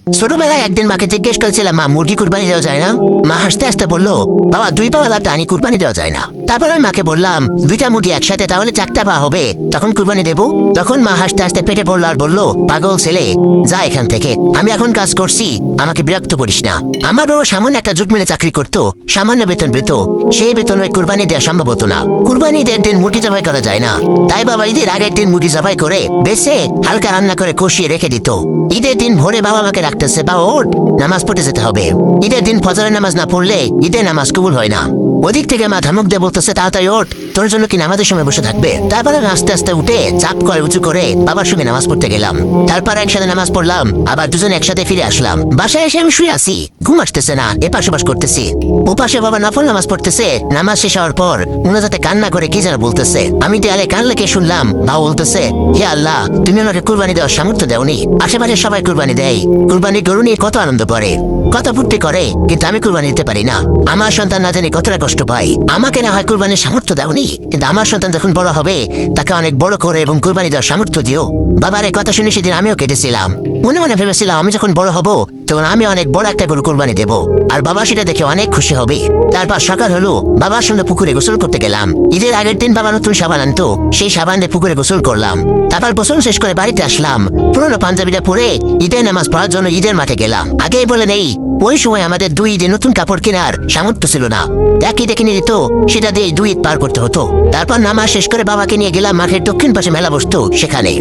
ছোটবেলায় একদিন মাকে জিজ্ঞেস করেছিলাম, মা মুরগি কুরবানি দেওয়া যায় না? মা হাসতে হাসতে বললো, বাবা 2 পা টানি কুরবানি দেওয়া যায় না। তারপর আমি মাকে বললাম, 2টা মুরগি একসাথে তাহলে 4টা পা হবে, তখন কুরবানি দেবো। তখন মা হাসতে হাসতে পেটে পড়লো আর বললো, পাগল ছেলে, যা এখান থেকে, আমি এখন কাজ করছি, আমাকে বিরক্ত করিস না। আমার বাবা সামান্য একটা জুট মিলে চাকরি করতো, সামান্য বেতন পেত, সেই বেতনে কুরবানি দেওয়া সম্ভব হতো না। কুরবানি ঈদের দিন মুরগি জবাই করা যায় না, তাই বাবা ঈদের আগের দিন মুরগি জবাই করে বেছে হালকা রান্না করে কষিয়ে রেখে দিত। ঈদের দিন ভোরে বাবা মাকে রাখতেছে, বা ওঠ, নামাজ পড়তে যেতে হবে। ঈদের দিন ফজরের নামাজ না পড়লে ঈদের নামাজ কবুল হয় না। ওদিক থেকে মা ধমক দিয়ে বলতেছে, তাড়াতাড়ি ওঠ, তোর জন্য কি নামাজের সময় বসে থাকবে? তারপরে আস্তে আস্তে উঠে চাপ করে উঁচু করে বাবার সঙ্গে নামাজ পড়তে গেলাম। তারপর একসাথে নামাজ পড়লাম, আবার দুজন একসাথে ফিরে আসলাম। বাসায় এসে আমি শুয়ে আছি, ঘুম আসতেছে না, এপাশ ওপাশ করতেছি। ওপাশে বাবা নফল নামাজ পড়তেছে। নামাজ শেষ হওয়ার পর উনাজাতে কান্না করে কি যেন বলতেছে। আমি দেয়ালে কান লেগে শুনলাম, বাবা বলতেছে, হে আল্লাহ, তুমি আমাকে কুরবানি দেওয়ার সামর্থ্য দেওনি। আশেপাশে সবাই কুরবানি দেয়, কুরবানি গরু নিয়ে কত আনন্দ করে, কত ফুর্তি করে, কিন্তু আমি কুরবানি দিতে পারি না। আমার সন্তান না জানি কতটা কষ্ট পায়। আমাকে না হয় কুরবানির সামর্থ্য দেওনি, কিন্তু আমার সন্তান যখন বড় হবে তাকে অনেক বড় করে এবং কুরবানি দেওয়ার সামর্থ্য দিও। বাবার এই কথা শুনে সেদিন আমিও কেটেছিলাম। মনে মনে ভেবেছিলাম, আমি যখন বড় হব তখন আমি অনেক বড় একটা গরু কুরবানি দেব, আর বাবা সেটা দেখে অনেক খুশি হবে। তারপর সকাল হলো, বাবার সঙ্গে পুকুরে গোসল করতে গেলাম। ঈদের আগের দিন বাবা নতুন সাবান আনতো, সেই সাবান দিয়ে পুকুরে গোসল করলাম। তারপর গোসল শেষ করে বাড়িতে আসলাম। পুরোনো পাঞ্জাবিটা পরে ঈদের নামাজ পড়ার জন্য ঈদের মাঠে গেলাম। আগেই বলে নেই, ওই সময় আমাদের 2 ঈদে নতুন কাপড় কেনার সামর্থ্য ছিল না। এক ঈদে কিনে দিত, সেটা দিয়ে 2 ঈদ পার করতে হতো। তারপর নামাজ শেষ করে বাবাকে নিয়ে গেলাম মাঠের দক্ষিণ পাশে মেলা বসতো, সেখানে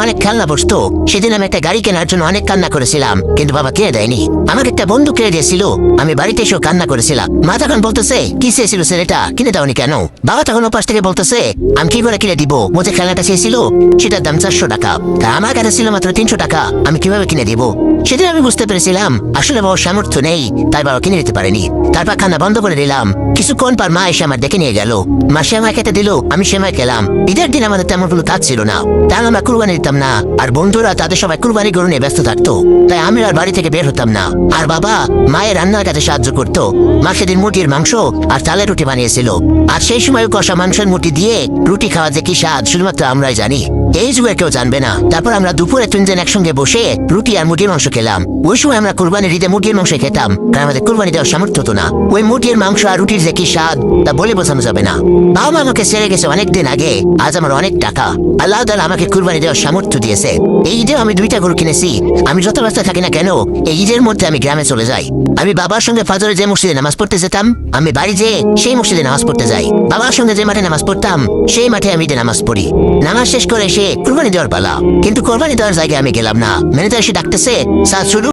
অনেক খেলনা বসতো। সেদিন আমি একটা গাড়ি কেনার জন্য অনেক কান্না করেছিলাম, কিন্তু বাবা কিনে দেয়নি। আমাকে একটা বন্ধু কিনে দিয়েছিল, আমি বাড়িতে এসেও কান্না করেছিলাম। মা তখন বলতেছে, কি চেয়েছিল ছেলেটা, কিনে দাওনি কেন? বাবা তখন ওপাশ থেকে বলতেছে, আমি কি করে কিনে দিব, ও যে খেলনাটা চেয়েছিল সেটার দাম 400 টাকা, তা আমার কাছে ছিল মাত্র 300 টাকা, আমি কিভাবে কিনে দিব? সেদিন আমি বুঝতে পেরেছিলাম আসলে বাবার সামর্থ্য নেই, তাই বাবা কিনে দিতে পারেনি। তারপর কান্না বন্ধ করে দিলাম। কিছুক্ষণ পর মা এসে আমার ডেকে নিয়ে গেল। মা সেমাই খেতে দিল, আমি সেমাই খেলাম। ঈদের দিন আমাদের তেমন কোনো কাজ ছিল না, তাই আমরা কুরবানি দিতাম না, আর বন্ধুরা তাদের সবাই কুরবানি গরু নিয়ে ব্যস্ত থাকতো, তাই আমি আর বাড়ি থেকে বের হতাম না। আর বাবা মায়ের রান্নার কাজে সাহায্য করতো। মা সেদিন মুরগির মাংস আর চালের রুটি বানিয়েছিল, আর সেই সময় কষা মাংসের মুটি দিয়ে রুটি খাওয়া যে কি স্বাদ শুধুমাত্র আমরাই জানি, এই যুগে কেউ জানবে না। তারপর আমরা দুপুরে 3 জন একসঙ্গে বসে রুটি আর মুরগির মাংস খেলাম। ওই সময় আমরা কুরবানির ঈদে মুরগির মাংস খেতাম, কারণ আমাদের কুরবানি দেওয়ার সামর্থ্য হতো না। ওই মুরগির মাংস আর রুটির যে কি স্বাদ তা বলে বোঝানো যাবে না। বাবা মা আমাকে ছেড়ে গেছে অনেকদিন আগে, আজ আমার অনেক টাকা। আল্লাহ তাআলা আমাকে কুরবানি দেওয়ার সামর্থ্য দিয়েছে। এই ঈদে আমি 2টা গরু কিনেছি। আমি যত ব্যস্ত থাকি না কেন, এই ঈদের মধ্যে আমি গ্রামে চলে যাই। আমি বাবার সঙ্গে ফজরে যে মসজিদে নামাজ পড়তে যেতাম, আমি বাড়ি যেয়ে সেই মসজিদে নামাজ পড়তে যাই। বাবার সঙ্গে যে মাঠে নামাজ পড়তাম, সেই মাঠে আমি ঈদে নামাজ পড়ি। নামাজ শেষ করে এসে কুরবানি দেওয়ার পালা, কিন্তু কুরবানি দেওয়ার জায়গায় আমি গেলাম না। ম্যানেজার এসে ডাকতেছে, স্যার শুরু।